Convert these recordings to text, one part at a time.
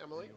Emily.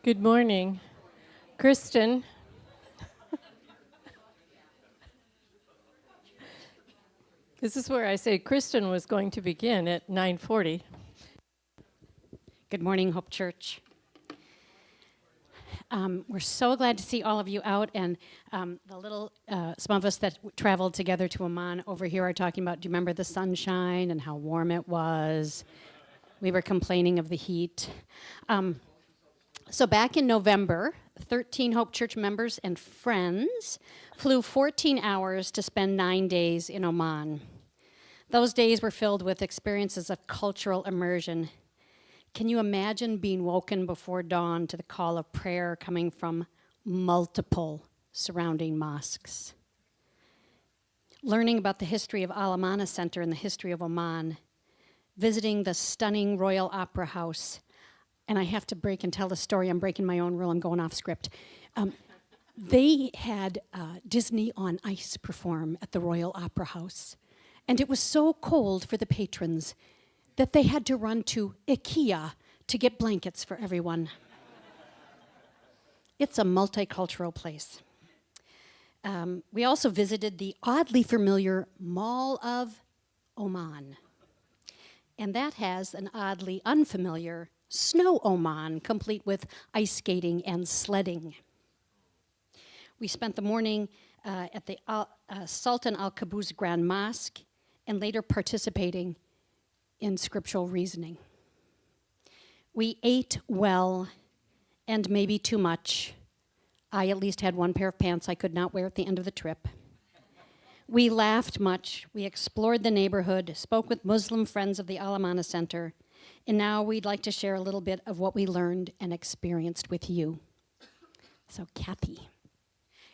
Good morning. Kristen. This is where I say Kristen was going to begin at 9:40. Good morning, Hope Church. We're so glad to see all of you out, and the little, some of us that traveled together to Oman over here are talking about, do you remember the sunshine and how warm it was? We were complaining of the heat. So back in November, 13 Hope Church members and friends flew 14 hours to spend 9 days in Oman. Those days were filled with experiences of cultural immersion. Can you imagine being woken before dawn to the call of prayer coming from multiple surrounding mosques? Learning about the history of Amana Centre and the history of Oman, visiting the stunning Royal Opera House, and I have to break and tell the story. I'm breaking my own rule. I'm going off script. They had Disney on Ice perform at the Royal Opera House, and it was so cold for the patrons that they had to run to IKEA to get blankets for everyone. It's a multicultural place. We also visited the oddly familiar Mall of Oman, and that has an oddly unfamiliar Snow Oman, complete with ice skating and sledding. We spent the morning at the Sultan Al Qaboos Grand Mosque and later participating in scriptural reasoning. We ate well and maybe too much. I at least had one pair of pants I could not wear at the end of the trip. We laughed much. We explored the neighborhood, spoke with Muslim friends of the Amana Centre, and now we'd like to share a little bit of what we learned and experienced with you. So, Kathy.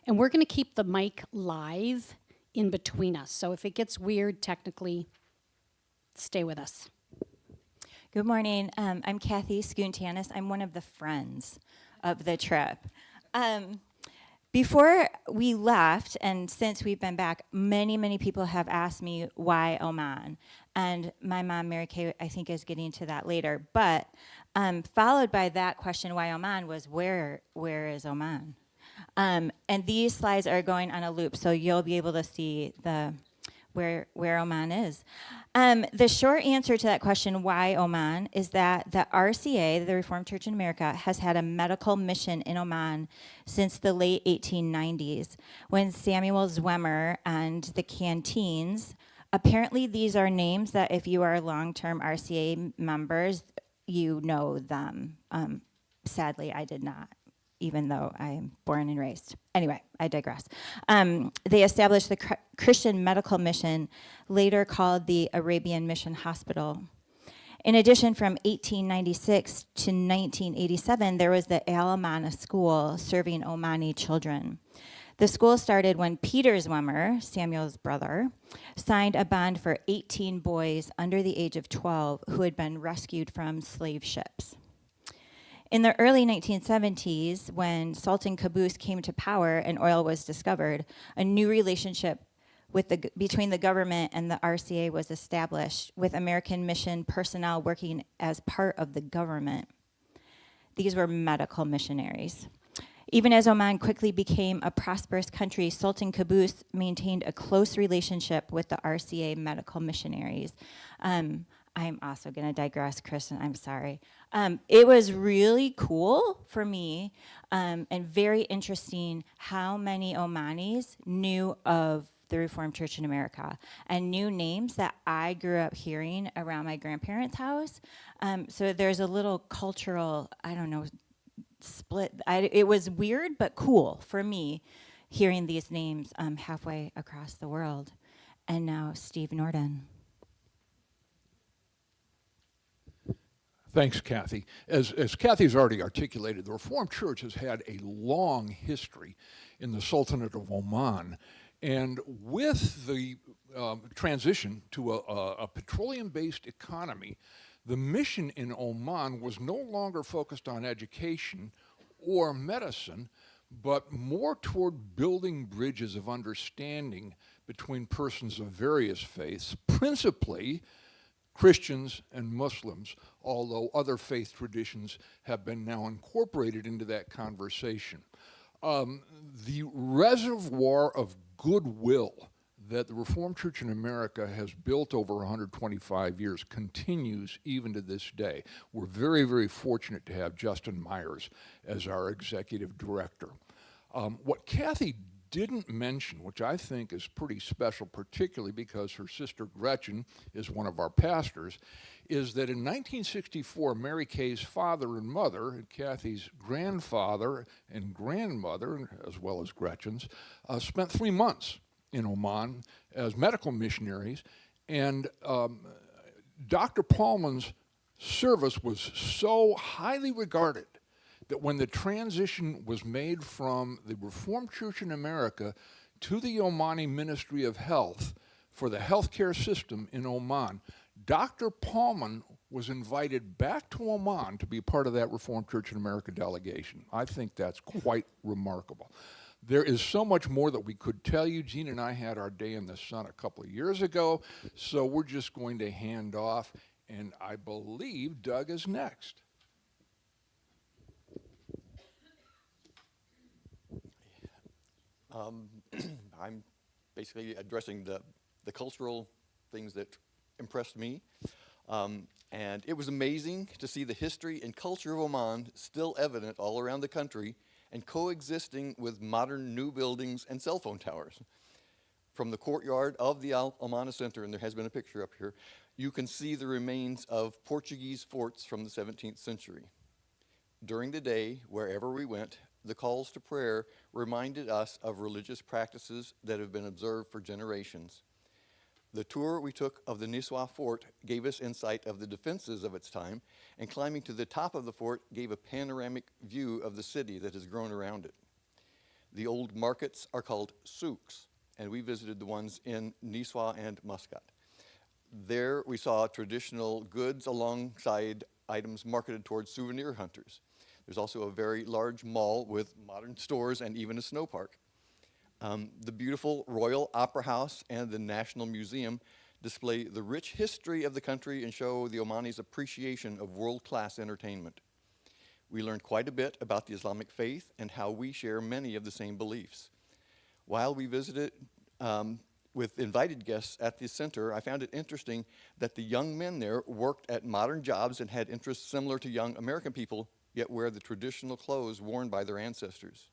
And we're going to keep the mic live in between us. So if it gets weird technically, stay with us. Good morning. I'm Kathy Skoontanis. I'm one of the friends of the trip. Before we left, and since we've been back, many people have asked me why Oman. And my mom, Mary Kay, I think is getting to that later. But followed by that question, why Oman, was where is Oman? And these slides are going on a loop, so you'll be able to see where Oman is. The short answer to that question, why Oman, is that the RCA, the Reformed Church in America, has had a medical mission in Oman since the late 1890s, when Samuel Zwemer and the Canteens, apparently these are names that if you are long-term RCA members, you know them. Sadly, I did not, even though I'm born and raised. Anyway, I digress. They established the Christian Medical Mission, later called the Arabian Mission Hospital. In addition, from 1896 to 1987, there was the Al Amana School serving Omani children. The school started when Peter Zwemer, Samuel's brother, signed a bond for 18 boys under the age of 12 who had been rescued from slave ships. In the early 1970s, when Sultan Qaboos came to power and oil was discovered, a new relationship between the government and the RCA was established, with American mission personnel working as part of the government. These were medical missionaries. Even as Oman quickly became a prosperous country, Sultan Qaboos maintained a close relationship with the RCA medical missionaries. I'm also going to digress, Kristen, I'm sorry. It was really cool for me and very interesting how many Omanis knew of the Reformed Church in America and knew names that I grew up hearing around my grandparents' house. So there's a little cultural, I don't know, split. It was weird but cool for me hearing these names halfway across the world. And now Steve Norden. Thanks, Kathy. As Kathy's already articulated, the Reformed Church has had a long history in the Sultanate of Oman. And with the transition to a petroleum-based economy, the mission in Oman was no longer focused on education or medicine, but more toward building bridges of understanding between persons of various faiths, principally Christians and Muslims, although other faith traditions have been now incorporated into that conversation. The reservoir of goodwill that the Reformed Church in America has built over 125 years continues even to this day. We're very, very fortunate to have Justin Myers as our executive director. What Kathy didn't mention, which I think is pretty special, particularly because her sister Gretchen is one of our pastors, is that in 1964, Mary Kay's father and mother, and Kathy's grandfather and grandmother, as well as Gretchen's, spent 3 months in Oman as medical missionaries, and Dr. Paulman's service was so highly regarded that when the transition was made from the Reformed Church in America to the Omani Ministry of Health for the healthcare system in Oman, Dr. Paulman was invited back to Oman to be part of that Reformed Church in America delegation. I think that's quite remarkable. There is so much more that we could tell you. Gene and I had our day in the sun a couple of years ago, so we're just going to hand off, and I believe Doug is next. I'm basically addressing the cultural things that impressed me. And it was amazing to see the history and culture of Oman still evident all around the country and coexisting with modern new buildings and cell phone towers. From the courtyard of the Amana Centre, and there has been a picture up here, you can see the remains of Portuguese forts from the 17th century. During the day, wherever we went, the calls to prayer reminded us of religious practices that have been observed for generations. The tour we took of the Niswa fort gave us insight of the defenses of its time, and climbing to the top of the fort gave a panoramic view of the city that has grown around it. The old markets are called souks, and we visited the ones in Niswa and Muscat. There we saw traditional goods alongside items marketed towards souvenir hunters. There's also a very large mall with modern stores and even a snow park. The beautiful Royal Opera House and the National Museum display the rich history of the country and show the Omanis' appreciation of world-class entertainment. We learned quite a bit about the Islamic faith and how we share many of the same beliefs. While we visited with invited guests at the center, I found it interesting that the young men there worked at modern jobs and had interests similar to young American people, yet wear the traditional clothes worn by their ancestors.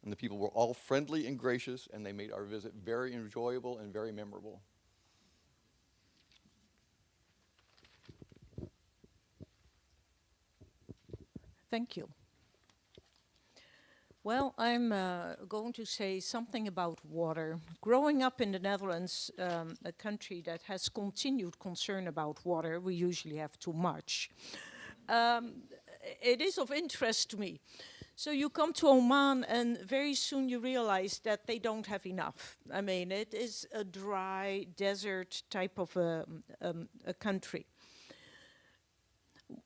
And the people were all friendly and gracious, and they made our visit very enjoyable and very memorable. Thank you. Well, I'm going to say something about water. Growing up in the Netherlands, a country that has continued concern about water, we usually have too much. It is of interest to me. So you come to Oman and very soon you realize that they don't have enough. I mean, it is a dry desert type of a country.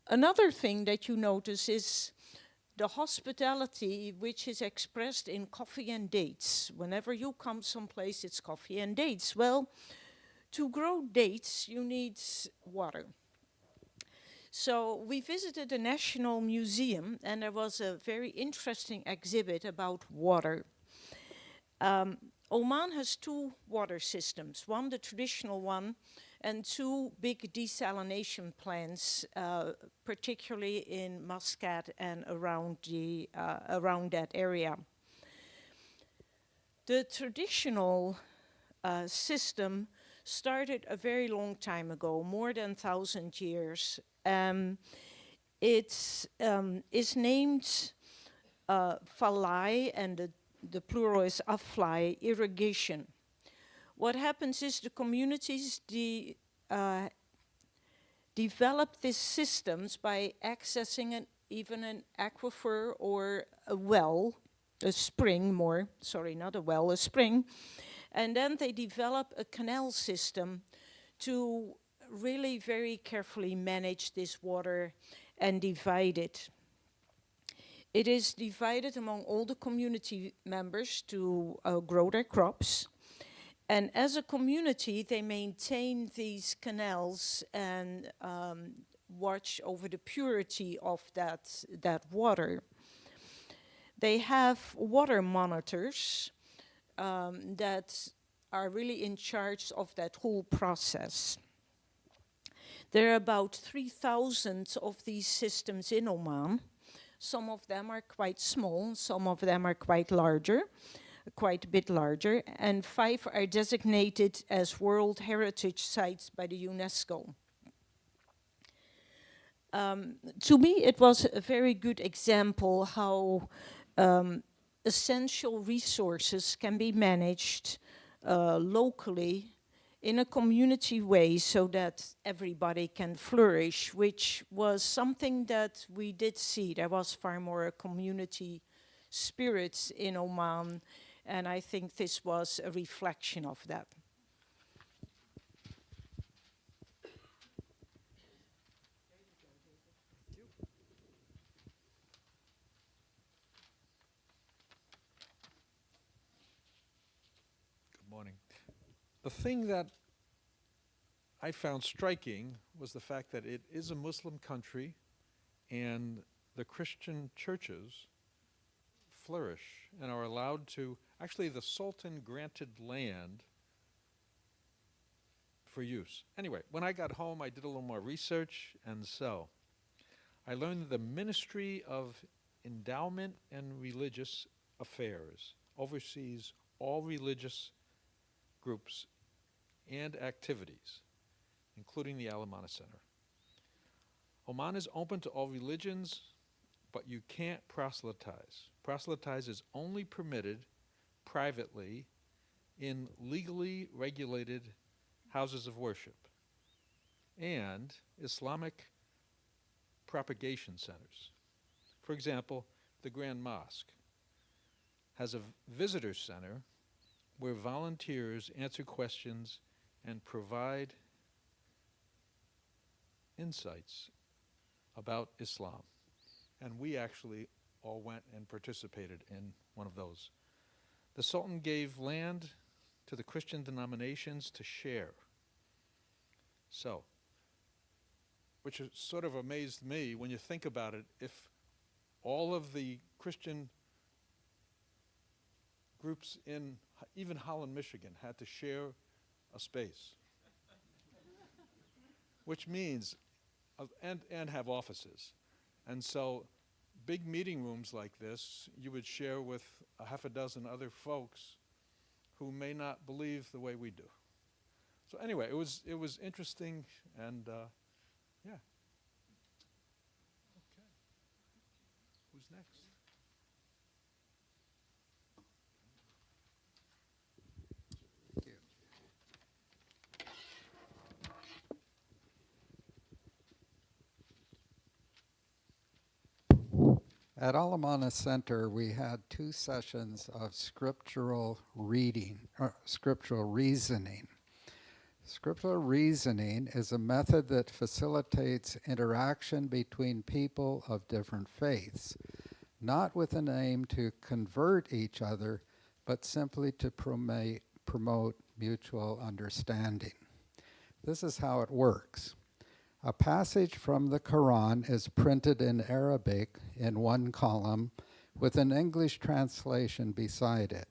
Another thing that you notice is the hospitality which is expressed in coffee and dates. Whenever you come someplace, it's coffee and dates. Well, to grow dates, you need water. So we visited the National Museum, and there was a very interesting exhibit about water. Oman has two water systems, one the traditional one, and two big desalination plants, particularly in Muscat and around that area. The traditional system started a very long time ago, more than 1,000 years. It is named Falai, and the plural is Aflai, irrigation. What happens is the communities develop these systems by accessing even an aquifer or a well, a spring more, sorry, not a well, a spring. And then they develop a canal system to really very carefully manage this water and divide it. It is divided among all the community members to grow their crops. And as a community, they maintain these canals and watch over the purity of that water. They have water monitors that are really in charge of that whole process. There are about 3,000 of these systems in Oman. Some of them are quite small, some of them are quite a bit larger, and 5 are designated as World Heritage Sites by the UNESCO. To me, it was a very good example how essential resources can be managed locally in a community way so that everybody can flourish, which was something that we did see. There was far more community spirit in Oman, and I think this was a reflection of that. Good morning. The thing that I found striking was the fact that it is a Muslim country and the Christian churches flourish and are allowed to, actually the Sultan granted land for use. Anyway, when I got home, I did a little more research, and so I learned that the Ministry of Endowment and Religious Affairs oversees all religious groups and activities, including the Amana Centre. Oman is open to all religions, but you can't proselytize. Proselytize is only permitted privately in legally regulated houses of worship and Islamic propagation centers. For example, the Grand Mosque has a visitor center where volunteers answer questions and provide insights about Islam. And we actually all went and participated in one of those. The Sultan gave land to the Christian denominations to share. So, which sort of amazed me when you think about it, if all of the Christian groups in even Holland, Michigan had to share a space, which means, and have offices. And so big meeting rooms like this, you would share with a half a dozen other folks who may not believe the way we do. So anyway, it was interesting, and yeah. Okay. Who's next? At Amana Centre, we had 2 sessions of scriptural reading, or scriptural reasoning. Scriptural reasoning is a method that facilitates interaction between people of different faiths. not with an aim to convert each other, but simply to promote mutual understanding. This is how it works. A passage from the Quran is printed in Arabic in one column with an English translation beside it.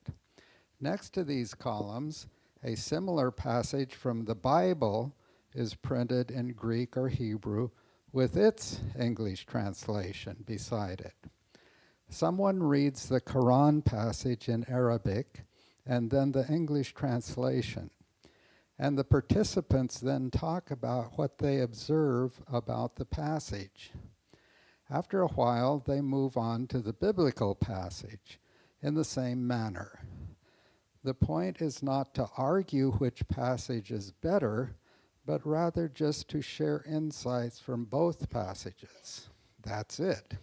Next to these columns, a similar passage from the Bible is printed in Greek or Hebrew with its English translation beside it. Someone reads the Quran passage in Arabic and then the English translation. And the participants then talk about what they observe about the passage. After a while, they move on to the biblical passage in the same manner. The point is not to argue which passage is better, but rather just to share insights from both passages. That's it.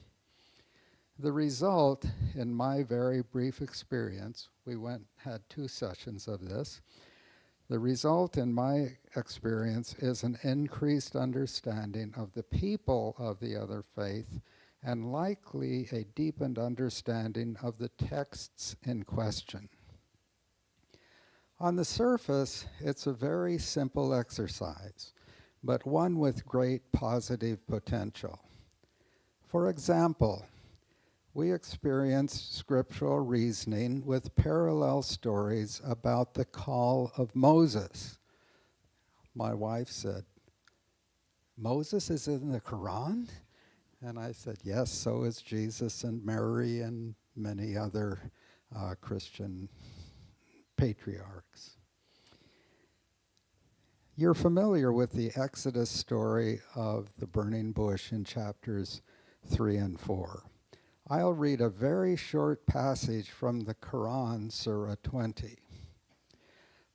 The result, in my very brief experience, had 2 sessions of this. The result in my experience is an increased understanding of the people of the other faith and likely a deepened understanding of the texts in question. On the surface, it's a very simple exercise, but one with great positive potential. For example, we experienced scriptural reasoning with parallel stories about the call of Moses. My wife said, "Moses is in the Quran?" And I said, "Yes, so is Jesus and Mary and many other Christian patriarchs." You're familiar with the Exodus story of the burning bush in chapters 3 and 4. I'll read a very short passage from the Quran, Surah 20.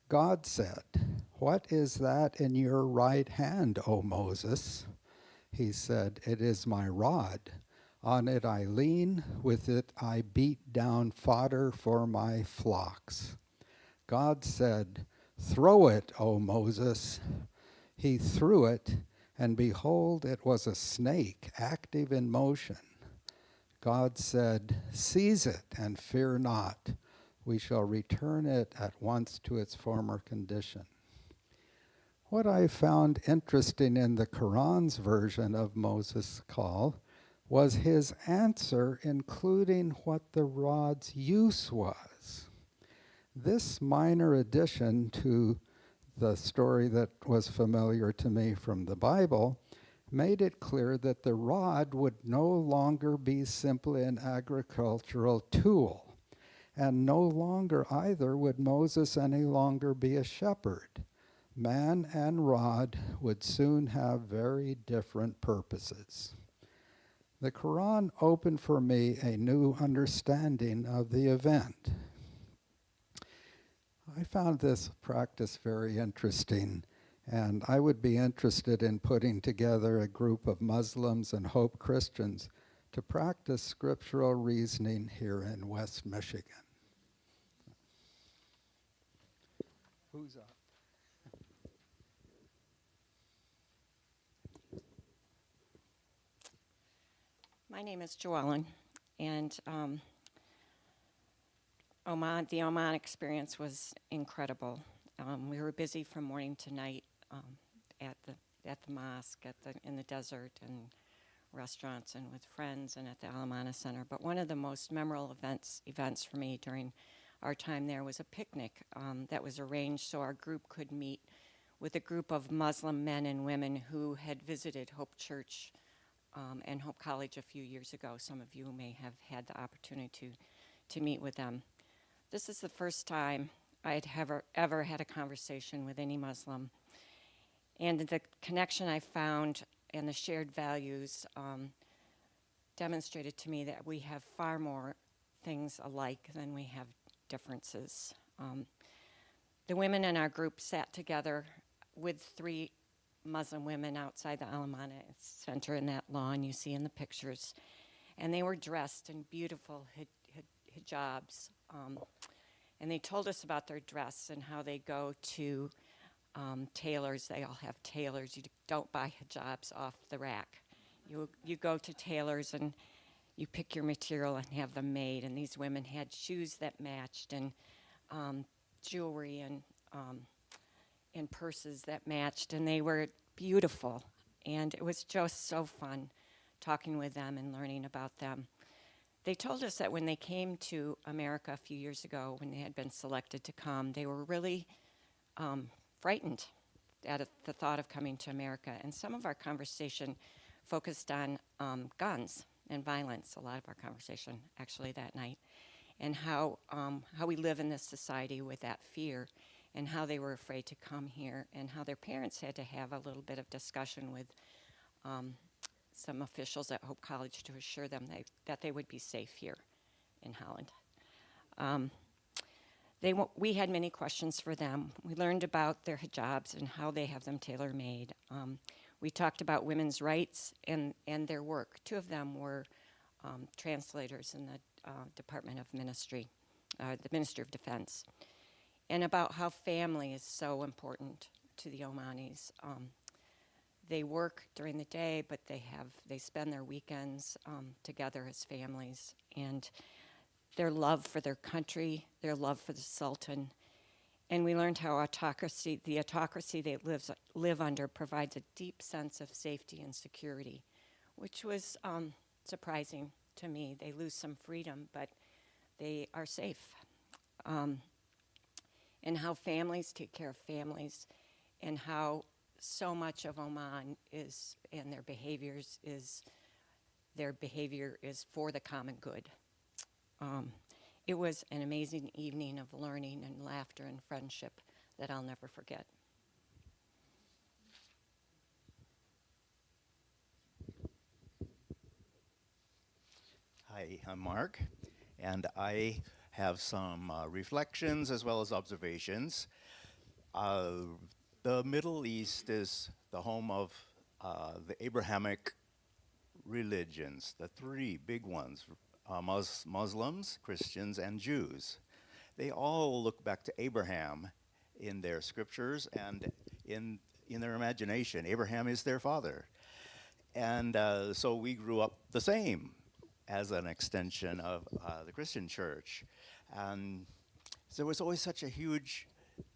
God said, "What is that in your right hand, O Moses?" He said, "It is my rod. On it I lean, with it I beat down fodder for my flocks." God said, "Throw it, O Moses." He threw it, and behold, it was a snake, active in motion. God said, "Seize it and fear not. We shall return it at once to its former condition." What I found interesting in the Quran's version of Moses' call was his answer, including what the rod's use was. This minor addition to the story that was familiar to me from the Bible made it clear that the rod would no longer be simply an agricultural tool, and no longer either would Moses any longer be a shepherd. Man and rod would soon have very different purposes. The Quran opened for me a new understanding of the event. I found this practice very interesting, and I would be interested in putting together a group of Muslims and Hope Christians to practice scriptural reasoning here in West Michigan. Who's up? My name is Joellen, and the Oman experience was incredible. We were busy from morning to night at the mosque, in the desert, and restaurants, and with friends, and at the Amana Centre. But one of the most memorable events for me during our time there was a picnic that was arranged so our group could meet with a group of Muslim men and women who had visited Hope Church and Hope College a few years ago. Some of you may have had the opportunity to meet with them. This is the first time I had ever had a conversation with any Muslim. And the connection I found and the shared values demonstrated to me that we have far more things alike than we have differences. The women in our group sat together with 3 Muslim women outside the Amana Centre in that lawn you see in the pictures. And they were dressed in beautiful hijabs. And they told us about their dress and how they go to tailors. They all have tailors. You don't buy hijabs off the rack. You go to tailors and you pick your material and have them made. And these women had shoes that matched, and jewelry, and purses that matched, and they were beautiful. And it was just so fun talking with them and learning about them. They told us that when they came to America a few years ago, when they had been selected to come, they were really frightened at the thought of coming to America. And some of our conversation focused on guns and violence, a lot of our conversation actually that night, and how we live in this society with that fear, and how they were afraid to come here, and how their parents had to have a little bit of discussion with some officials at Hope College to assure them that they would be safe here in Holland. We had many questions for them. We learned about their hijabs and how they have them tailor-made. We talked about women's rights and their work. Two of them were translators in the Department of Ministry, the Ministry of Defense, and about how family is so important to the Omanis. They work during the day, but they spend their weekends together as families, and their love for their country, their love for the Sultan. And we learned how the autocracy they live under provides a deep sense of safety and security, which was surprising to me. They lose some freedom, but they are safe. And how families take care of families, and how so much of Oman and their behavior is for the common good. It was an amazing evening of learning and laughter and friendship that I'll never forget. Hi, I'm Mark, and I have some reflections as well as observations. The Middle East is the home of the Abrahamic religions, the three big ones, Muslims, Christians, and Jews. They all look back to Abraham in their scriptures and in their imagination. Abraham is their father. And so we grew up the same as an extension of the Christian church. And so there was always such a huge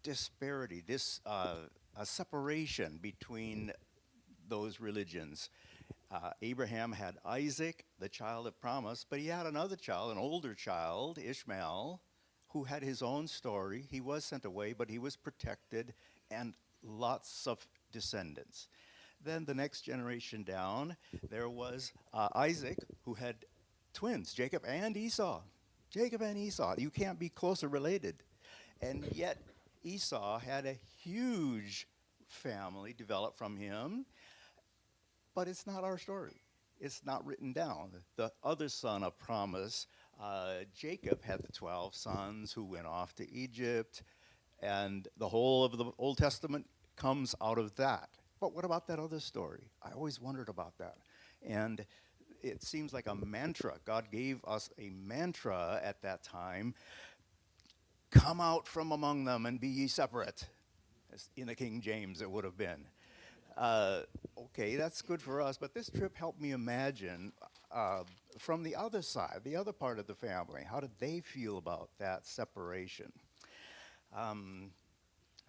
disparity, a separation between those religions. Abraham had Isaac, the child of promise, but he had another child, an older child, Ishmael, who had his own story. He was sent away, but he was protected, and lots of descendants. Then the next generation down, there was Isaac, who had twins, Jacob and Esau. Jacob and Esau. You can't be closer related. And yet Esau had a huge family developed from him, but it's not our story. It's not written down. The other son of promise, Jacob, had the 12 sons who went off to Egypt, and the whole of the Old Testament comes out of that. But what about that other story? I always wondered about that. And it seems like a mantra. God gave us a mantra at that time. Come out from among them and be ye separate. As in the King James, it would have been. Okay, that's good for us, but this trip helped me imagine from the other side, the other part of the family, how did they feel about that separation?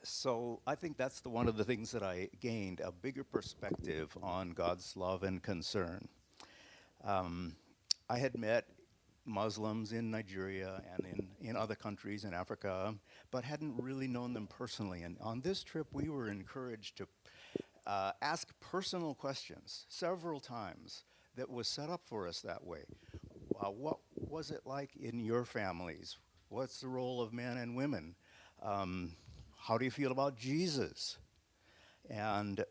So I think that's one of the things that I gained, a bigger perspective on God's love and concern. I had met Muslims in Nigeria and in other countries in Africa, but hadn't really known them personally. And on this trip, we were encouraged to ask personal questions several times that was set up for us that way. What was it like in your families? What's the role of men and women? How do you feel about Jesus? And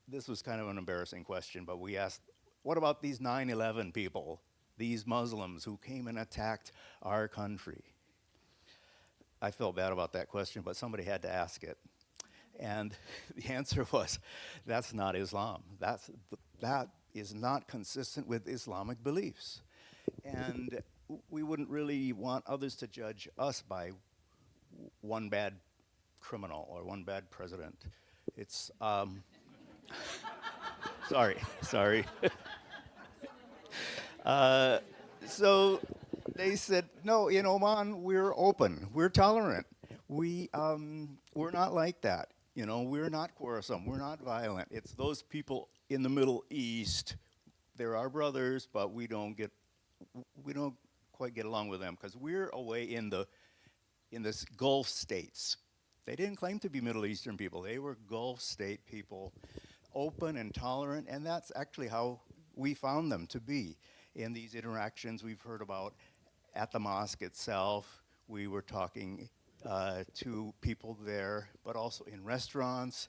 this was kind of an embarrassing question, but we asked, what about these 9/11 people, these Muslims who came and attacked our country? I felt bad about that question, but somebody had to ask it. And the answer was, that's not Islam. That is not consistent with Islamic beliefs. And we wouldn't really want others to judge us by one bad criminal or one bad president. It's, sorry. So they said, no, in Oman, we're open, we're tolerant. We're not like that. You know, we're not quarrelsome, we're not violent. It's those people in the Middle East. They're our brothers, but we don't quite get along with them because we're away in the Gulf states. They didn't claim to be Middle Eastern people. They were Gulf state people, open and tolerant, and that's actually how we found them to be. In these interactions we've heard about at the mosque itself, we were talking to people there, but also in restaurants,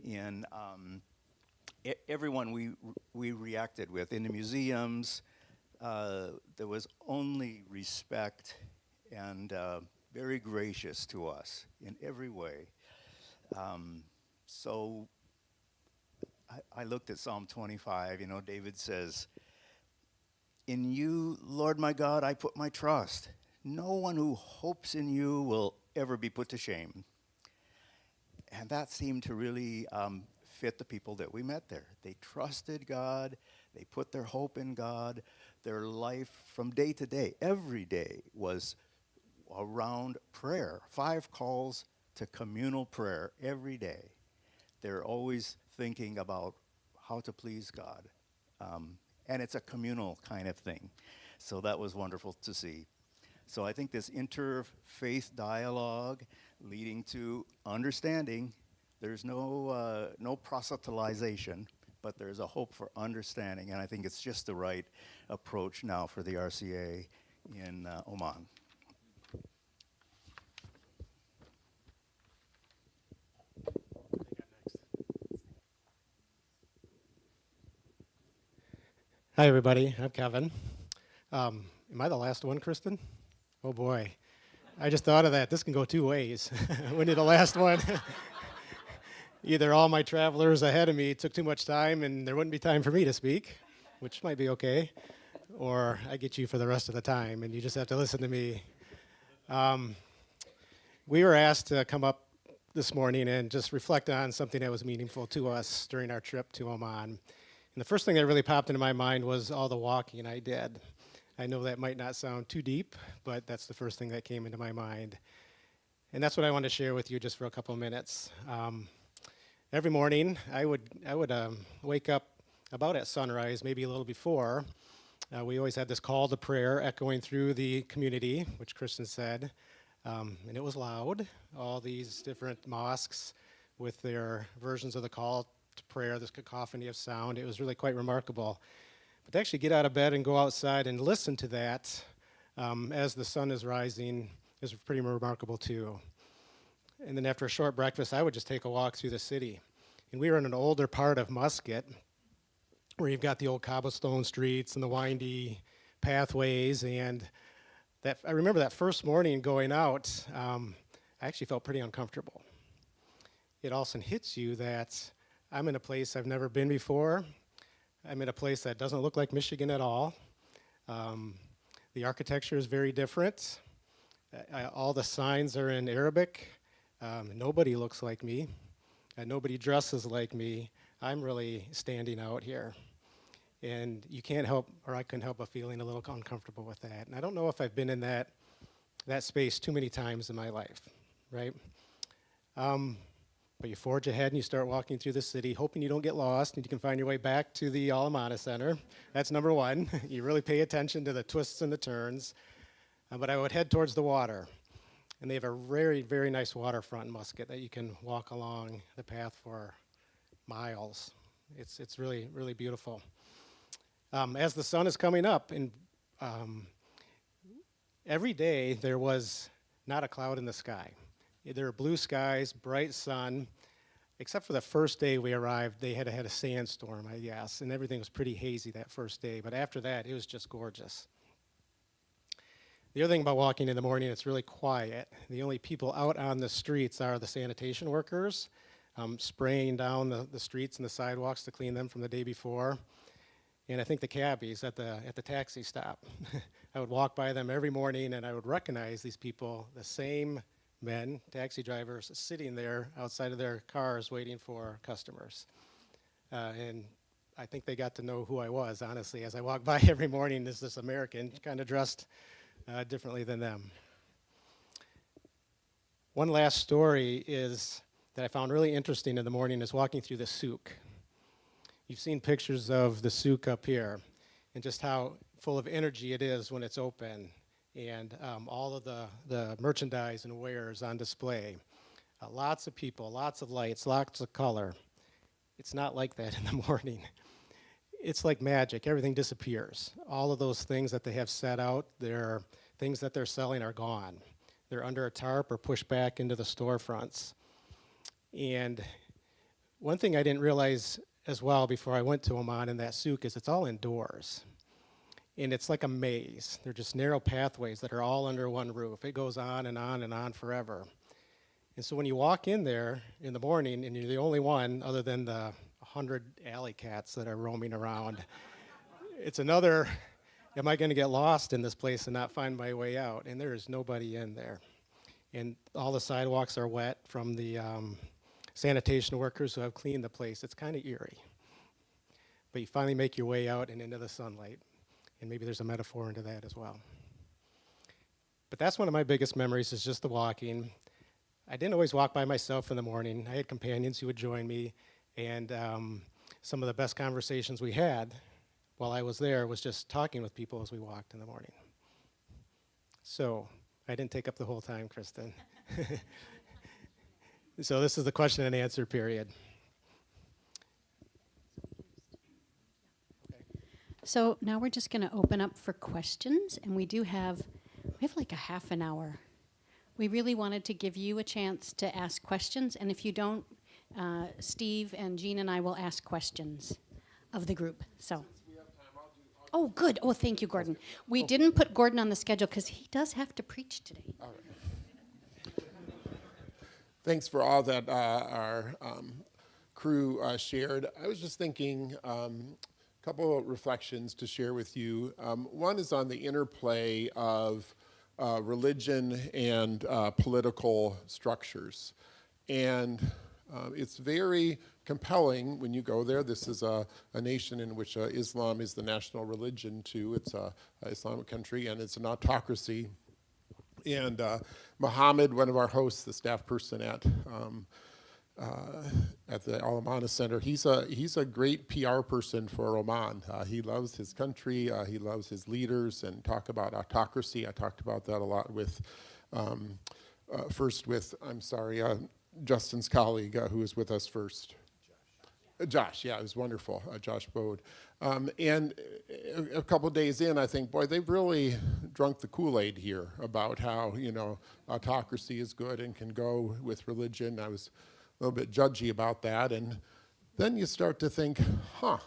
in everyone we reacted with. In the museums, there was only respect and very gracious to us in every way. So I looked at Psalm 25, you know, David says, "In you, Lord my God, I put my trust. No one who hopes in you will ever be put to shame." And that seemed to really fit the people that we met there. They trusted God, they put their hope in God. Their life from day to day, every day, was around prayer. 5 calls to communal prayer every day. They're always thinking about how to please God. And it's a communal kind of thing. So that was wonderful to see. So I think this interfaith dialogue leading to understanding, there's no proselytization, but there's a hope for understanding. And I think it's just the right approach now for the RCA in Oman. Hi, everybody. I'm Kevin. Am I the last one, Kristen? Oh, boy. I just thought of that. This can go 2 ways. When you're the last one, either all my travelers ahead of me took too much time and there wouldn't be time for me to speak, which might be okay, or I get you for the rest of the time and you just have to listen to me. We were asked to come up this morning and just reflect on something that was meaningful to us during our trip to Oman. And the first thing that really popped into my mind was all the walking I did. I know that might not sound too deep, but that's the first thing that came into my mind. And that's what I want to share with you just for a couple of minutes. Every morning, I would wake up about at sunrise, maybe a little before. We always had this call to prayer echoing through the community, which Kristen said. And it was loud, all these different mosques with their versions of the call to prayer, this cacophony of sound. It was really quite remarkable. But to actually get out of bed and go outside and listen to that as the sun is rising is pretty remarkable too. And then after a short breakfast, I would just take a walk through the city. And we were in an older part of Muscat where you've got the old cobblestone streets and the windy pathways. And that I remember that first morning going out, I actually felt pretty uncomfortable. It also hits you that I'm in a place I've never been before. I'm in a place that doesn't look like Michigan at all. The architecture is very different. All the signs are in Arabic. Nobody looks like me. Nobody dresses like me. I'm really standing out here. And you can't help, or I couldn't help but feeling a little uncomfortable with that. And I don't know if I've been in that space too many times in my life, right? But you forge ahead and you start walking through the city, hoping you don't get lost and you can find your way back to the Amana Centre. That's number one. You really pay attention to the twists and the turns. But I would head towards the water. And they have a very, very nice waterfront in Muscat that you can walk along the path for miles. It's really, really beautiful. As the sun is coming up, and every day there was not a cloud in the sky. There were blue skies, bright sun, except for the first day we arrived, they had a sandstorm, I guess, and everything was pretty hazy that first day. But after that, it was just gorgeous. The other thing about walking in the morning, it's really quiet. The only people out on the streets are the sanitation workers, spraying down the streets and the sidewalks to clean them from the day before. And I think the cabbies at the taxi stop. I would walk by them every morning and I would recognize these people, the same men, taxi drivers, sitting there outside of their cars waiting for customers. And I think they got to know who I was, honestly, as I walked by every morning as this American, kind of dressed differently than them. One last story is that I found really interesting in the morning is walking through the souk. You've seen pictures of the souk up here and just how full of energy it is when it's open, and all of the merchandise and wares on display. Lots of people, lots of lights, lots of color. It's not like that in the morning. It's like magic. Everything disappears. All of those things that they have set out, their things that they're selling are gone. They're under a tarp or pushed back into the storefronts. And one thing I didn't realize as well before I went to Oman in that souk is it's all indoors. And it's like a maze. They're just narrow pathways that are all under one roof. It goes on and on and on forever. And so when you walk in there in the morning and you're the only one other than the 100 alley cats that are roaming around, it's another, am I going to get lost in this place and not find my way out? And there is nobody in there. And all the sidewalks are wet from the sanitation workers who have cleaned the place. It's kind of eerie. But you finally make your way out and into the sunlight. And maybe there's a metaphor into that as well. But that's one of my biggest memories is just the walking. I didn't always walk by myself in the morning. I had companions who would join me. And some of the best conversations we had while I was there was just talking with people as we walked in the morning. So I didn't take up the whole time, Kristen. So this is the question and answer period. So now we're just going to open up for questions, and we have like a half an hour. We really wanted to give you a chance to ask questions, and if you don't, Steve and Jean and I will ask questions of the group. So. Oh, good. Oh, thank you, Gordon. We didn't put Gordon on the schedule because he does have to preach today. All right. Thanks for all that our crew shared. I was just thinking a couple of reflections to share with you. One is on the interplay of religion and political structures. And it's very compelling when you go there. This is a nation in which Islam is the national religion too. It's an Islamic country and it's an autocracy. And Mohammed, one of our hosts, the staff person at the Amana Centre, he's a great PR person for Oman. He loves his country, he loves his leaders, and talk about autocracy. I talked about that a lot with, first with, Justin's colleague who was with us first. Josh, yeah, it was wonderful, Josh Bode. And a couple of days in, I think, boy, they've really drunk the Kool-Aid here about how, autocracy is good and can go with religion. I was a little bit judgy about that. And then you start to think, I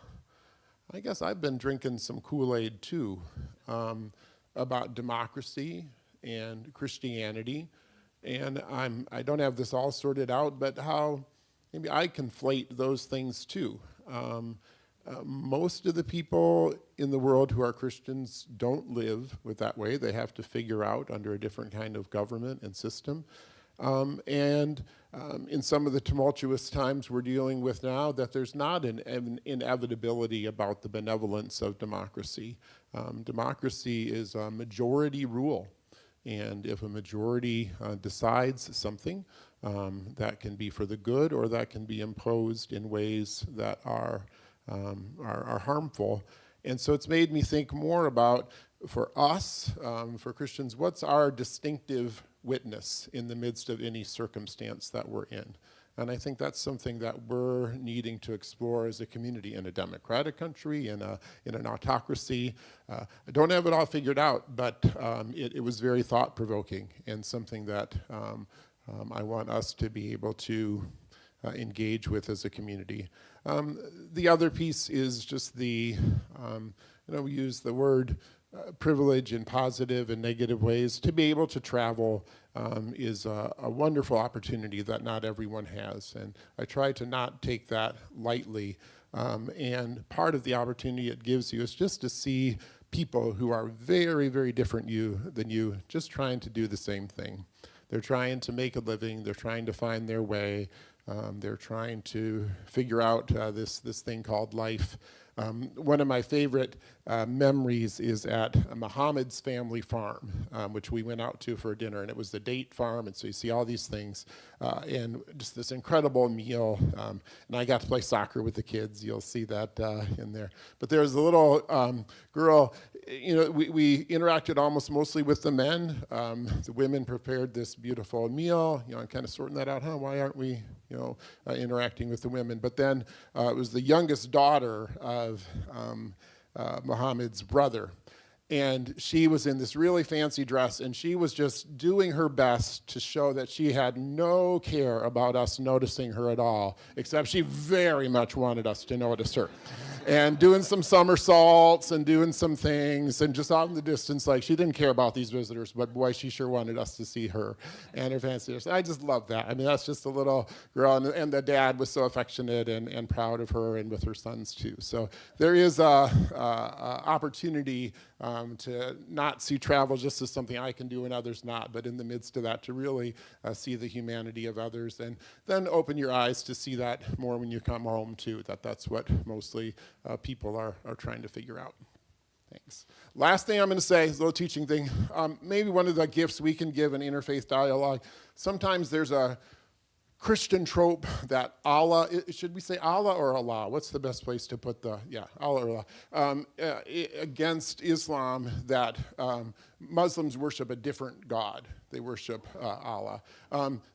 guess I've been drinking some Kool-Aid too, about democracy and Christianity. And I don't have this all sorted out, but how maybe I conflate those things too. Most of the people in the world who are Christians don't live with that way. They have to figure out under a different kind of government and system. In some of the tumultuous times we're dealing with now, that there's not an inevitability about the benevolence of democracy. Democracy is a majority rule. And if a majority decides something, that can be for the good or that can be imposed in ways that are harmful. And so it's made me think more about, for us, for Christians, what's our distinctive witness in the midst of any circumstance that we're in? And I think that's something that we're needing to explore as a community in a democratic country, in an autocracy. I don't have it all figured out, but it was very thought-provoking and something that I want us to be able to engage with as a community. The other piece is just we use the word privilege in positive and negative ways. To be able to travel is a wonderful opportunity that not everyone has. And I try to not take that lightly. And part of the opportunity it gives you is just to see people who are very, very different than you, just trying to do the same thing. They're trying to make a living. They're trying to find their way. They're trying to figure out this thing called life. One of my favorite memories is at Muhammad's family farm, which we went out to for dinner, and it was the date farm, and so you see all these things, and just this incredible meal, and I got to play soccer with the kids. You'll see that in there. But there was a little girl, we interacted almost mostly with the men. The women prepared this beautiful meal, I'm kind of sorting that out, why aren't we, interacting with the women? But then it was the youngest daughter of Muhammad's brother. And she was in this really fancy dress, and she was just doing her best to show that she had no care about us noticing her at all, except she very much wanted us to notice her. And doing some somersaults and doing some things, and just out in the distance, like she didn't care about these visitors, but boy, she sure wanted us to see her and her fancy dress. I just love that. I mean, that's just a little girl, and the dad was so affectionate and proud of her, and with her sons too. So there is a opportunity to not see travel just as something I can do and others not, but in the midst of that to really see the humanity of others, and then open your eyes to see that more when you come home too, that's what mostly people are trying to figure out. Thanks. Last thing I'm going to say is a little teaching thing. Maybe one of the gifts we can give in interfaith dialogue, sometimes there's a Christian trope that Allah, should we say Allah or Allah? What's the best place to put Allah or Allah, against Islam, that Muslims worship a different God. They worship Allah.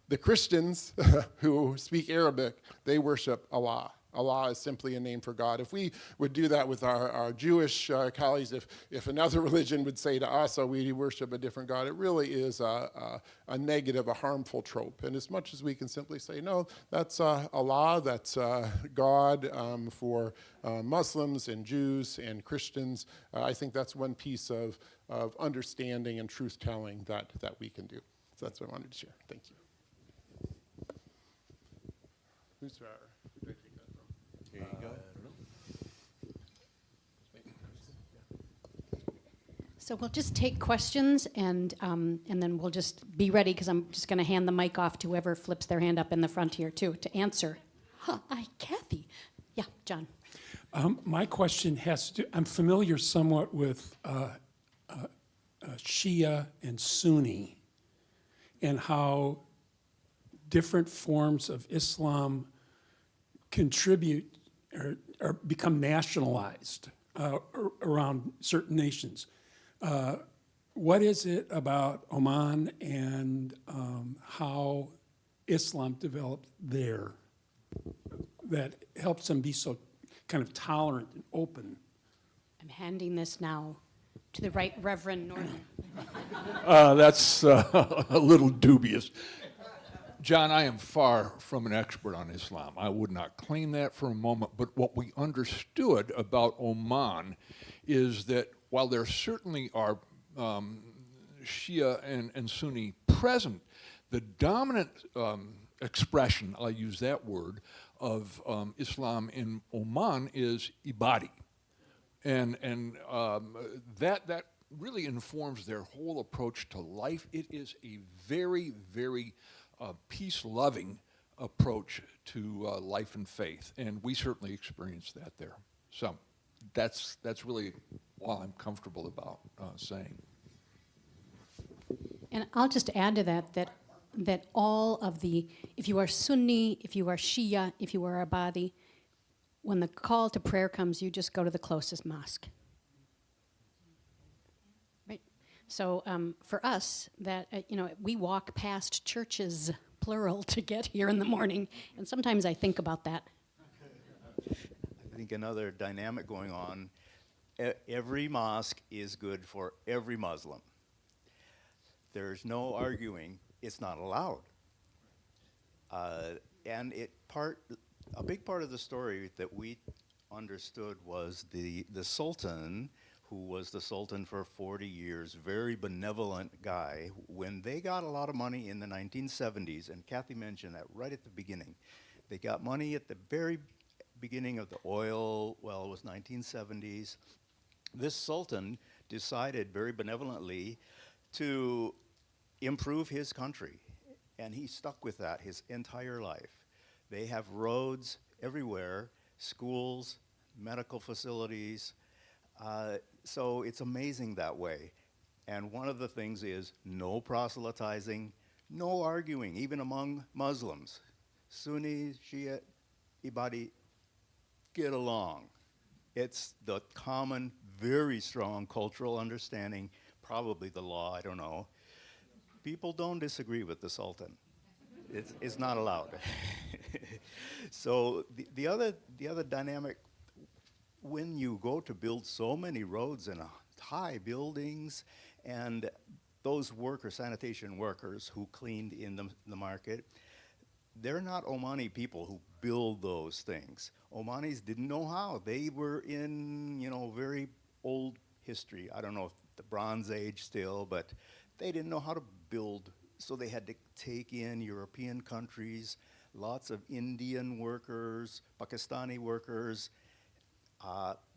The Christians who speak Arabic, they worship Allah. Allah is simply a name for God. If we would do that with our Jewish colleagues, if another religion would say to us, oh, we worship a different God, it really is a negative, a harmful trope. And as much as we can simply say, no, that's Allah, that's God for Muslims and Jews and Christians, I think that's one piece of understanding and truth-telling that we can do. So that's what I wanted to share. Thank you. Who's who do I take that from? Here you go. So we'll just take questions, and then we'll just be ready, because I'm just going to hand the mic off to whoever flips their hand up in the front here, too, to answer. Hi, Kathy. Yeah, John. My question has to, I'm familiar somewhat with Shia and Sunni, and how different forms of Islam contribute or become nationalized around certain nations. What is it about Oman and how Islam developed there that helps them be so kind of tolerant and open? I'm handing this now to the Right Reverend Norton. That's a little dubious. John, I am far from an expert on Islam. I would not claim that for a moment, but what we understood about Oman is that while there certainly are Shia and Sunni present, the dominant expression, I'll use that word, of Islam in Oman is ibadi. And that really informs their whole approach to life. It is a very, very peace-loving approach to life and faith, and we certainly experienced that there. So that's really all I'm comfortable about saying. And I'll just add to that all of the, if you are Sunni, if you are Shia, if you are Abadi, when the call to prayer comes, you just go to the closest mosque. Right? So for us, that we walk past churches, plural, to get here in the morning, and sometimes I think about that. I think another dynamic going on, every mosque is good for every Muslim. There's no arguing it's not allowed. And a big part of the story that we understood was the Sultan, who was the Sultan for 40 years, very benevolent guy. When they got a lot of money in the 1970s, and Kathy mentioned that right at the beginning, they got money at the very beginning of the oil, well, it was 1970s. This Sultan decided very benevolently to improve his country, and he stuck with that his entire life. They have roads everywhere, schools, medical facilities. So it's amazing that way. And one of the things is no proselytizing, no arguing, even among Muslims. Sunni, Shia, Ibadi, get along. It's the common, very strong cultural understanding, probably the law, I don't know. People don't disagree with the Sultan. It's not allowed. So the other dynamic, when you go to build so many roads and high buildings, and those workers, sanitation workers who cleaned in the market, they're not Omani people who build those things. Omanis didn't know how. They were in, very old history. I don't know if the Bronze Age still, but they didn't know how to build. So they had to take in European countries, lots of Indian workers, Pakistani workers.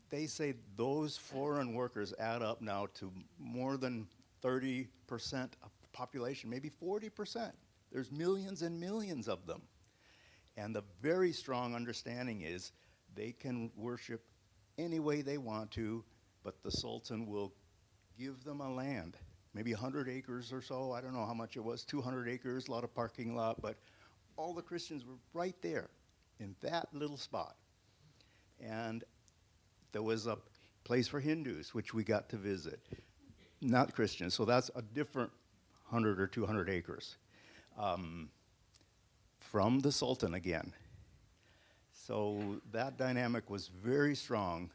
They say those foreign workers add up now to more than 30% of the population, maybe 40%. There's millions and millions of them. And the very strong understanding is they can worship any way they want to, but the Sultan will give them a land, maybe 100 acres or so. I don't know how much it was, 200 acres, a lot of parking lot, but all the Christians were right there in that little spot. And there was a place for Hindus, which we got to visit, not Christians. So that's a different 100 or 200 acres from the Sultan again. So that dynamic was very strong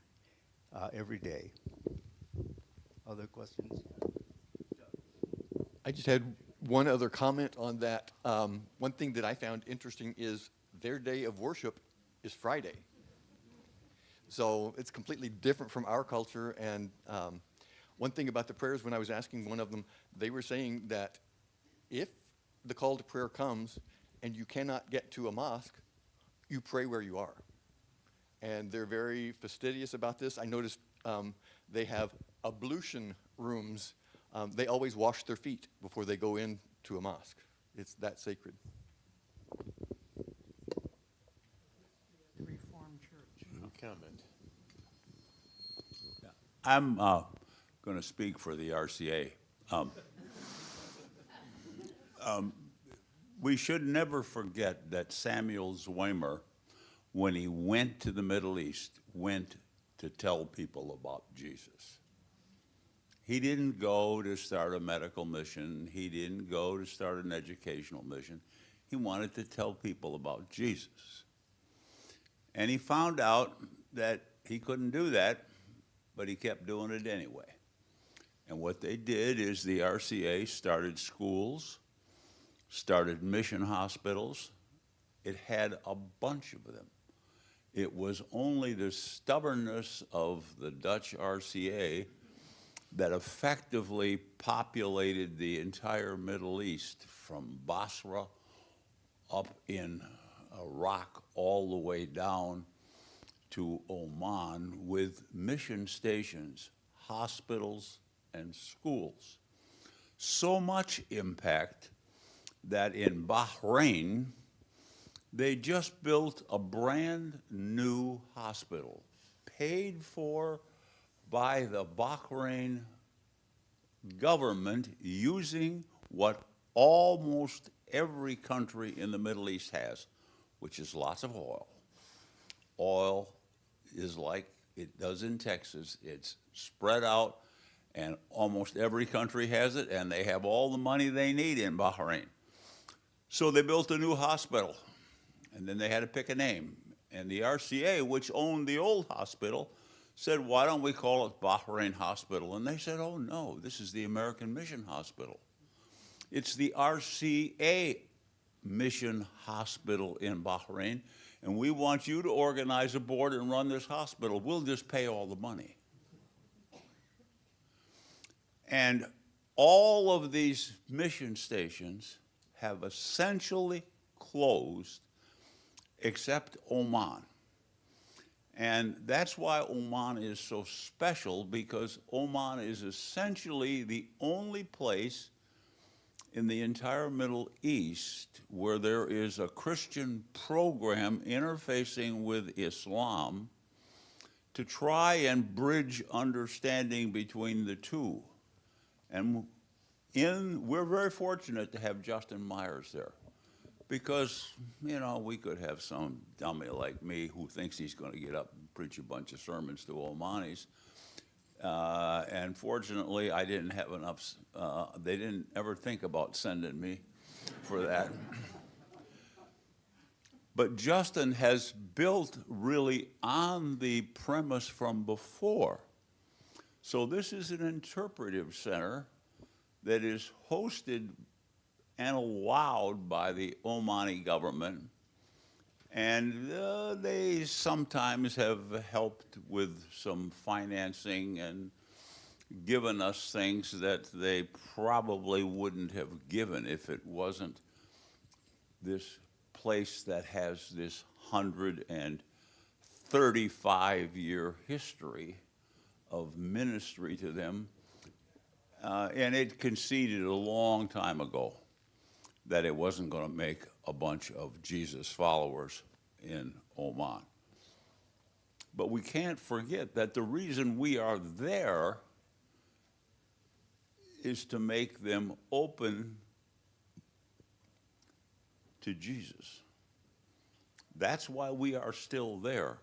every day. Other questions? I just had one other comment on that. One thing that I found interesting is their day of worship is Friday. So it's completely different from our culture. And one thing about the prayers, when I was asking one of them, they were saying that if the call to prayer comes and you cannot get to a mosque, you pray where you are. And they're very fastidious about this. I noticed they have ablution rooms. They always wash their feet before they go into a mosque. It's that sacred. Reformed Church. Comment. I'm going to speak for the RCA. We should never forget that Samuel Zwemer, when he went to the Middle East, went to tell people about Jesus. He didn't go to start a medical mission. He didn't go to start an educational mission. He wanted to tell people about Jesus. And he found out that he couldn't do that, but he kept doing it anyway. And what they did is the RCA started schools, started mission hospitals. It had a bunch of them. It was only the stubbornness of the Dutch RCA that effectively populated the entire Middle East from Basra up in Iraq all the way down to Oman with mission stations, hospitals, and schools. So much impact that in Bahrain, they just built a brand new hospital, paid for by the Bahrain government using what almost every country in the Middle East has, which is lots of oil. Oil is like it does in Texas. It's spread out, and almost every country has it, and they have all the money they need in Bahrain. So they built a new hospital, and then they had to pick a name. And the RCA, which owned the old hospital, said, why don't we call it Bahrain Hospital? And they said, oh no, this is the American Mission Hospital. It's the RCA Mission Hospital in Bahrain, and we want you to organize a board and run this hospital. We'll just pay all the money. And all of these mission stations have essentially closed except Oman. And that's why Oman is so special, because Oman is essentially the only place in the entire Middle East where there is a Christian program interfacing with Islam to try and bridge understanding between the two. And we're very fortunate to have Justin Myers there, because, you know, we could have some dummy like me who thinks he's going to get up and preach a bunch of sermons to Omanis. And fortunately, I didn't have enough, they didn't ever think about sending me for that. But Justin has built really on the premise from before. So this is an interpretive center that is hosted and allowed by the Omani government. And they sometimes have helped with some financing and given us things that they probably wouldn't have given if it wasn't this place that has this 135-year history of ministry to them. And it conceded a long time ago that it wasn't going to make a bunch of Jesus followers in Oman. But we can't forget that the reason we are there is to make them open to Jesus. That's why we are still there.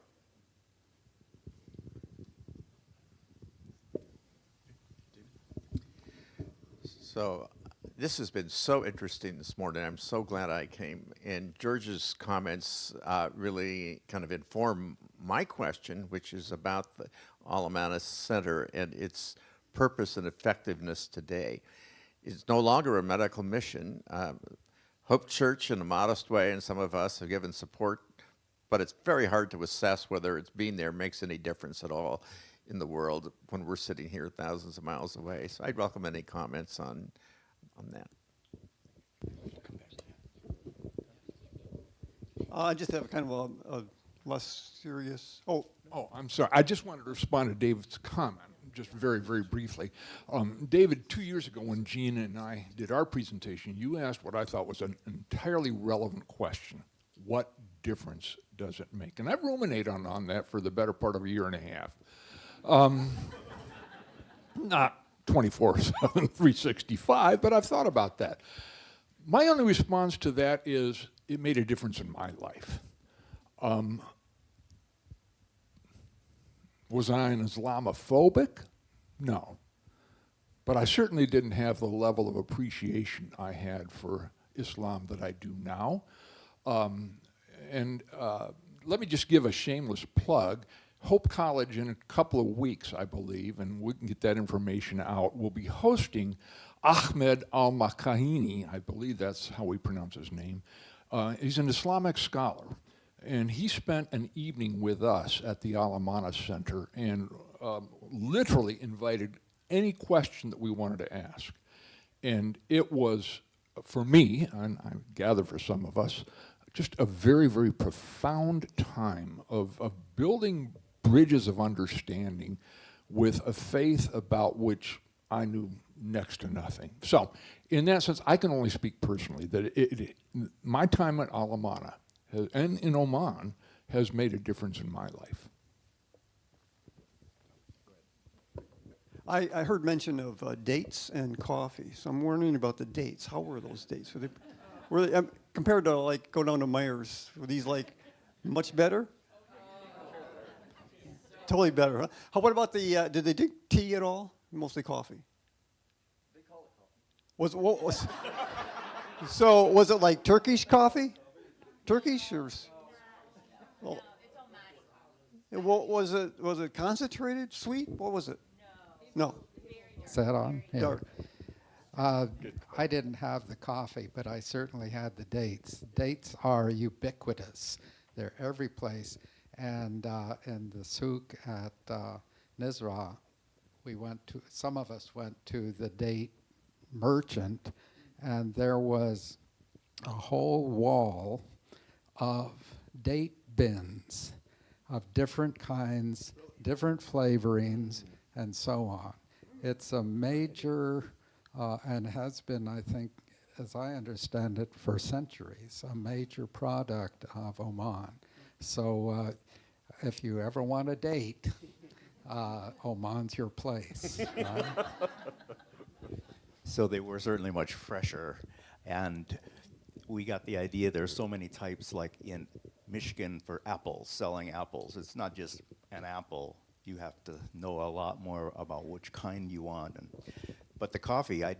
So this has been so interesting this morning. I'm so glad I came. And George's comments really kind of inform my question, which is about the Amana Centre and its purpose and effectiveness today. It's no longer a medical mission. Hope Church, in a modest way, and some of us have given support, but it's very hard to assess whether it's being there makes any difference at all in the world when we're sitting here thousands of miles away. So I'd welcome any comments on that. I just have kind of a less serious. Oh, I'm sorry. I just wanted to respond to David's comment, just very, very briefly. David, 2 years ago when Gene and I did our presentation, you asked what I thought was an entirely relevant question. What difference does it make? And I've ruminated on that for the better part of a year and a half. Not 24/7, 365, but I've thought about that. My only response to that is it made a difference in my life. Was I an Islamophobic? No. But I certainly didn't have the level of appreciation I had for Islam that I do now. Let me just give a shameless plug. Hope College in a couple of weeks, I believe, and we can get that information out, will be hosting Ahmed al-Makahini, I believe that's how we pronounce his name. He's an Islamic scholar, and he spent an evening with us at the Amana Centre and literally invited any question that we wanted to ask. And it was, for me, and I gather for some of us, just a very, very profound time of building bridges of understanding with a faith about which I knew next to nothing. So, in that sense, I can only speak personally that my time at Amana and in Oman has made a difference in my life. I heard mention of dates and coffee, so I'm wondering about the dates. How were those dates? Were they compared to like go down to Myers? Were these like much better? Totally better, huh? What about the? Did they drink tea at all? Mostly coffee. They call it coffee. So was it like Turkish coffee? Turkish or? Well, what was it? Was it concentrated, sweet? What was it? No. Is that on? Yeah. Dark. I didn't have the coffee, but I certainly had the dates. Dates are ubiquitous. They're every place. And in the souk at Nizra, some of us went to the date merchant, and there was a whole wall of date bins of different kinds, different flavorings, and so on. It's a major, and has been, I think, as I understand it, for centuries, a major product of Oman. So if you ever want a date, Oman's your place. Right? So they were certainly much fresher. And we got the idea there's so many types, like in Michigan for apples, selling apples. It's not just an apple. You have to know a lot more about which kind you want. But the coffee, I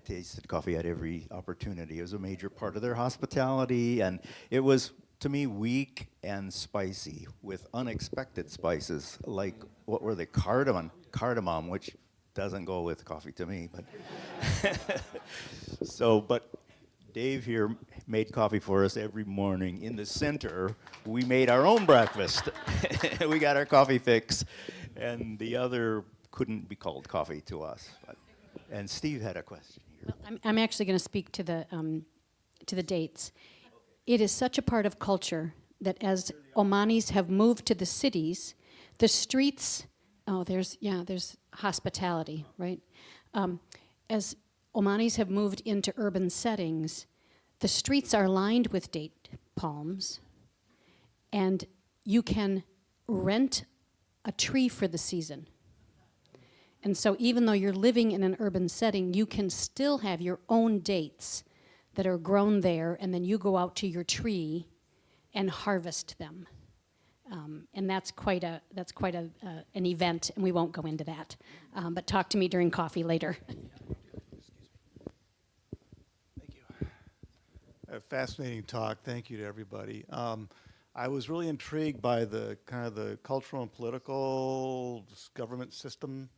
tasted coffee at every opportunity. It was a major part of their hospitality, and it was, to me, weak and spicy with unexpected spices, like, what were they, cardamom, which doesn't go with coffee to me. But but Dave here made coffee for us every morning. In the center, we made our own breakfast. We got our coffee fix, and the other couldn't be called coffee to us. And Steve had a question here. Well, I'm actually going to speak to the dates. It is such a part of culture that as Omanis have moved to the cities, the streets, there's hospitality, right? As Omanis have moved into urban settings, the streets are lined with date palms, and you can rent a tree for the season. And so even though you're living in an urban setting, you can still have your own dates that are grown there, and then you go out to your tree and harvest them. And that's quite an event, and we won't go into that. But talk to me during coffee later. Thank you. A fascinating talk. Thank you to everybody. I was really intrigued by the kind of the cultural and political government system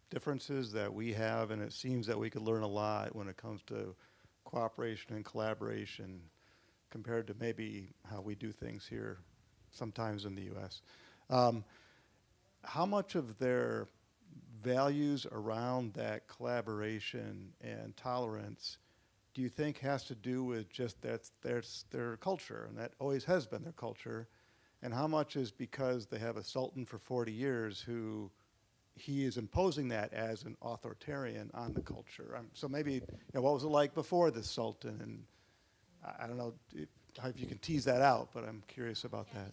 differences that we have, and it seems that we could learn a lot when it comes to cooperation and collaboration compared to maybe how we do things here sometimes in the U.S. How much of their values around that collaboration and tolerance do you think has to do with just that's their culture, and that always has been their culture, and how much is because they have a sultan for 40 years who he is imposing that as an authoritarian on the culture? So maybe, what was it like before this sultan? And I don't know if you can tease that out, but I'm curious about that.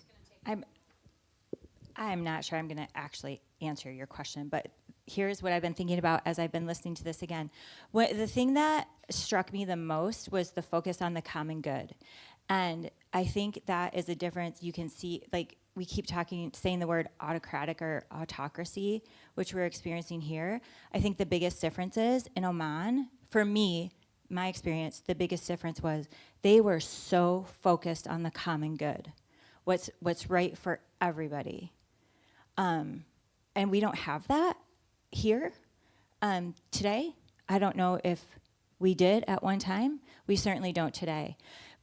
I'm not sure I'm going to actually answer your question, but here's what I've been thinking about as I've been listening to this again. The thing that struck me the most was the focus on the common good. And I think that is a difference you can see, like we keep saying the word autocratic or autocracy, which we're experiencing here. I think the biggest difference is in Oman, for me, my experience, the biggest difference was they were so focused on the common good, what's right for everybody. And we don't have that here today. I don't know if we did at one time. We certainly don't today.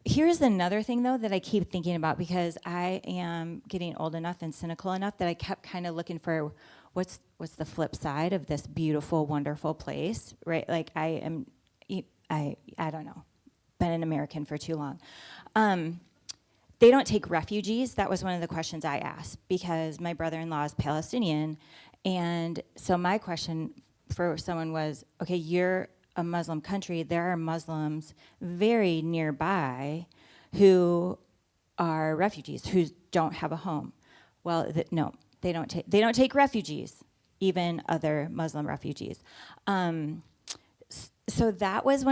Here's another thing, though, that I keep thinking about, because I am getting old enough and cynical enough that I kept kind of looking for what's the flip side of this beautiful, wonderful place, right? Like I don't know, been an American for too long. They don't take refugees. That was one of the questions I asked, because my brother-in-law is Palestinian. And so my question for someone was, okay, you're a Muslim country. There are Muslims very nearby who are refugees, who don't have a home. Well, no, they don't take refugees, even other Muslim refugees. So that was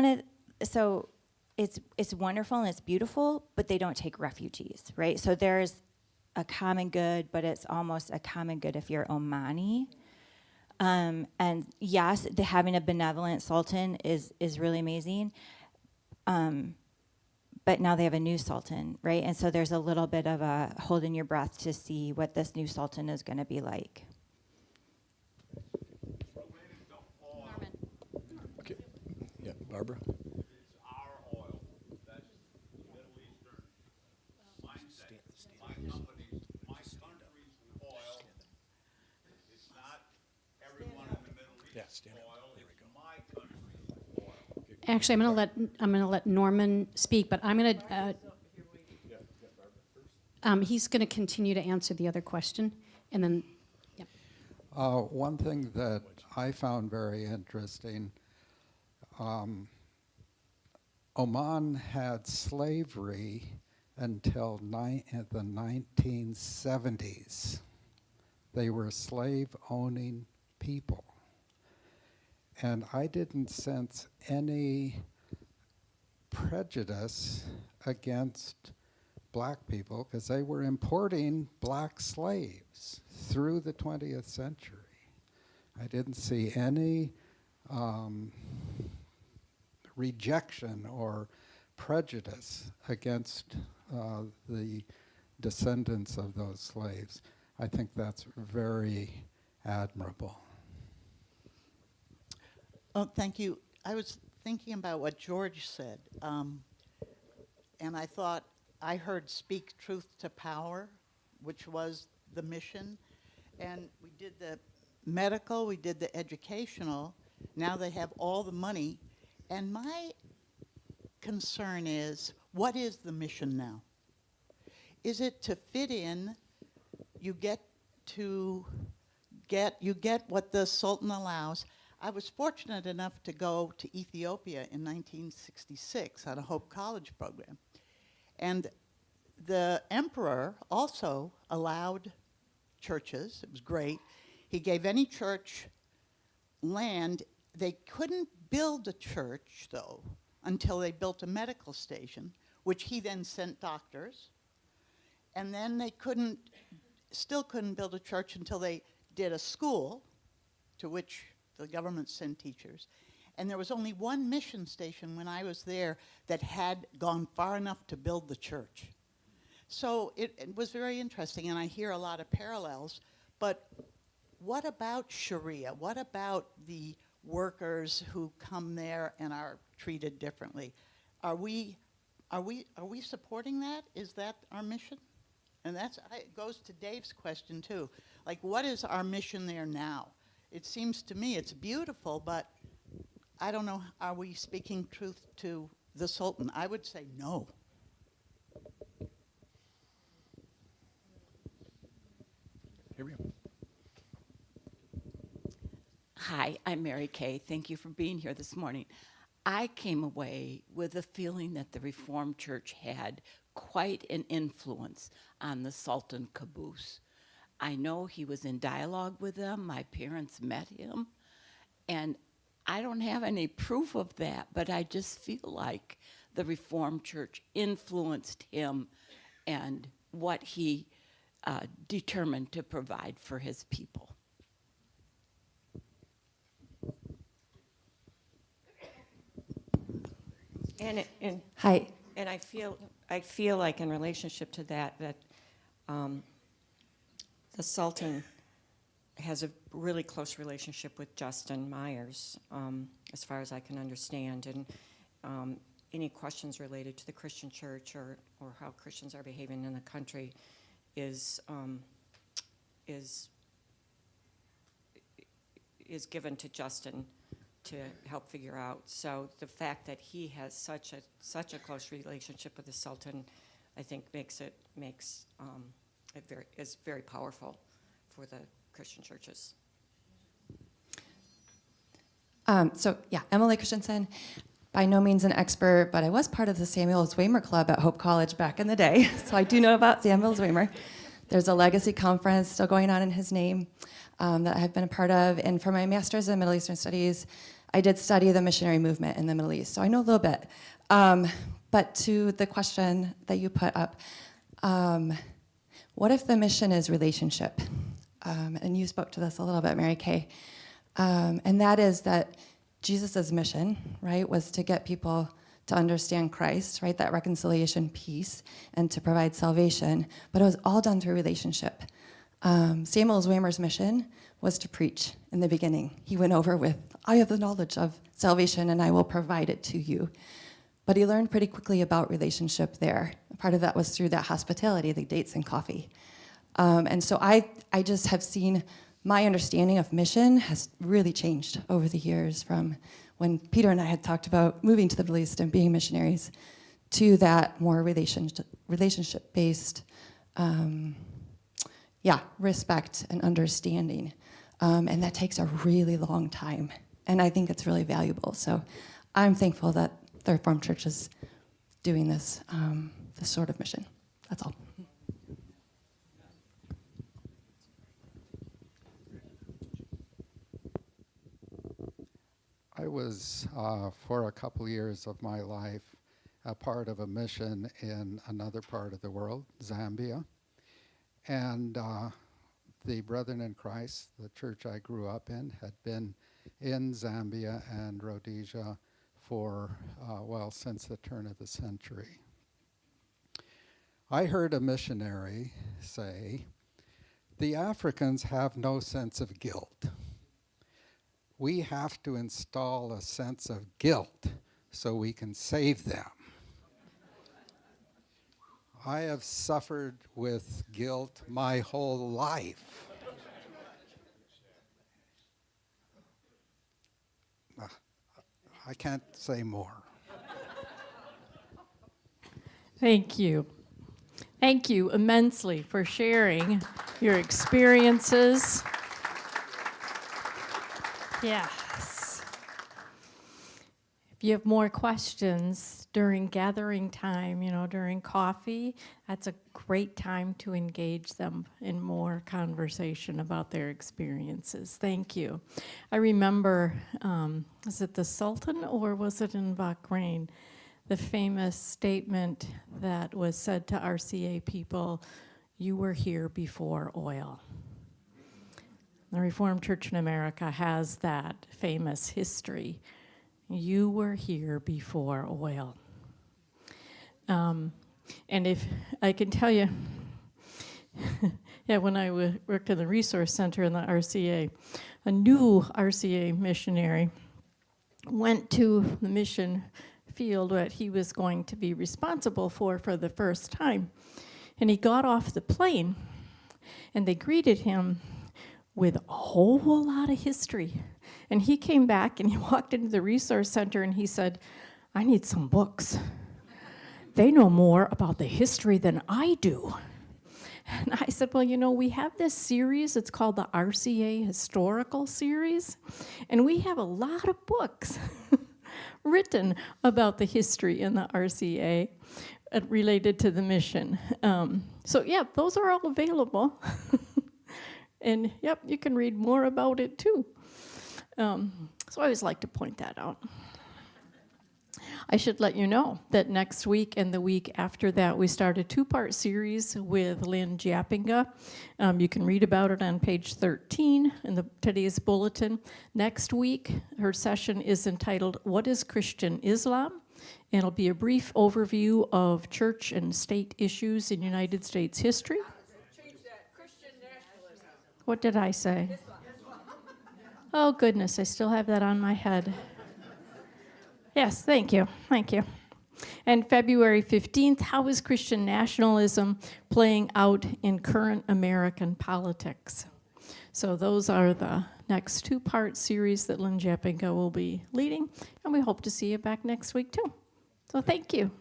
so it's wonderful and it's beautiful, but they don't take refugees, right? So there's a common good, but it's almost a common good if you're Omani. And yes, having a benevolent sultan is really amazing. But now they have a new sultan, right? And so there's a little bit of a holding your breath to see what this new sultan is going to be like. Okay. Yeah, Barbara. Actually, I'm going to let Norman speak, but I'm going to. He's going to continue to answer the other question, and then. Yep. One thing that I found very interesting. Oman had slavery until the 1970s. They were slave-owning people. And I didn't sense any prejudice against black people because they were importing black slaves through the 20th century. I didn't see any rejection or prejudice against the descendants of those slaves. I think that's very admirable. Oh, thank you. I was thinking about what George said, and I thought I heard speak truth to power, which was the mission, and we did the medical, we did the educational. Now they have all the money, and my concern is, what is the mission now? Is it to fit in? You get what the Sultan allows. I was fortunate enough to go to Ethiopia in 1966 on a Hope College program. And the emperor also allowed churches. It was great. He gave any church land. They couldn't build a church, though, until they built a medical station, which he then sent doctors. And then they still couldn't build a church until they did a school, to which the government sent teachers. And there was only one mission station when I was there that had gone far enough to build the church. So it was very interesting, and I hear a lot of parallels. But what about Sharia? What about the workers who come there and are treated differently? Are we supporting that? Is that our mission? And it goes to Dave's question too. Like, what is our mission there now? It seems to me it's beautiful, but I don't know, are we speaking truth to the Sultan? I would say no. Here we go. Hi, I'm Mary Kay. Thank you for being here this morning. I came away with a feeling that the Reformed Church had quite an influence on the Sultan Qaboos. I know he was in dialogue with them. My parents met him. And I don't have any proof of that, but I just feel like the Reformed Church influenced him and what he determined to provide for his people. Hi. And I feel like in relationship to that the Sultan has a really close relationship with Justin Myers, as far as I can understand. And any questions related to the Christian church or how Christians are behaving in the country is given to Justin to help figure out. So the fact that he has such a close relationship with the Sultan, I think is very powerful for the Christian churches. Emily Christensen, by no means an expert, but I was part of the Samuel Zwemer Club at Hope College back in the day, so I do know about Samuel Zwemer. There's a legacy conference still going on in his name that I've been a part of, and for my master's in Middle Eastern Studies, I did study the missionary movement in the Middle East, so I know a little bit. But to the question that you put up, what if the mission is relationship? And you spoke to this a little bit, Mary Kay. And that is that Jesus' mission, right, was to get people to understand Christ, right, that reconciliation piece, and to provide salvation. But it was all done through relationship. Samuel Zwemer's mission was to preach in the beginning. He went over with, I have the knowledge of salvation and I will provide it to you. But he learned pretty quickly about relationship there. Part of that was through that hospitality, the dates and coffee. And so I just have seen my understanding of mission has really changed over the years from when Peter and I had talked about moving to the Middle East and being missionaries to that more relationship-based, respect and understanding. And that takes a really long time. And I think it's really valuable. So I'm thankful that the Reformed Church is doing this this sort of mission. That's all. I was, for a couple years of my life, a part of a mission in another part of the world, Zambia. And the Brethren in Christ, the church I grew up in, had been in Zambia and Rhodesia for, well, since the turn of the century. I heard a missionary say, "The Africans have no sense of guilt. We have to install a sense of guilt so we can save them." I have suffered with guilt my whole life. I can't say more. Thank you. Thank you immensely for sharing your experiences. Yes. If you have more questions during gathering time, during coffee, that's a great time to engage them in more conversation about their experiences. Thank you. I remember, was it the Sultan or was it in Bahrain? The famous statement that was said to RCA people, "You were here before oil." The Reformed Church in America has that famous history. You were here before oil. And if I can tell you, yeah, when I worked in the Resource Center in the RCA, a new RCA missionary went to the mission field that he was going to be responsible for the first time. And he got off the plane, and they greeted him with a whole lot of history. And he came back and he walked into the Resource Center and he said, "I need some books. They know more about the history than I do." And I said, "Well, we have this series. It's called the RCA Historical Series. And we have a lot of books written about the history in the RCA related to the mission." So, yeah, those are all available. And, yep, you can read more about it, too. So I always like to point that out. I should let you know that next week and the week after that, we start a two-part series with Lynn Jappinga. You can read about it on page 13 in today's bulletin. Next week, her session is entitled, "What is Christian Islam?" And it'll be a brief overview of church and state issues in United States history. What did I say? Oh, goodness, I still have that on my head. Yes, thank you. And February 15th, how is Christian nationalism playing out in current American politics? So those are the next two-part series that Lynn Jappinga will be leading, and we hope to see you back next week, too. So thank you.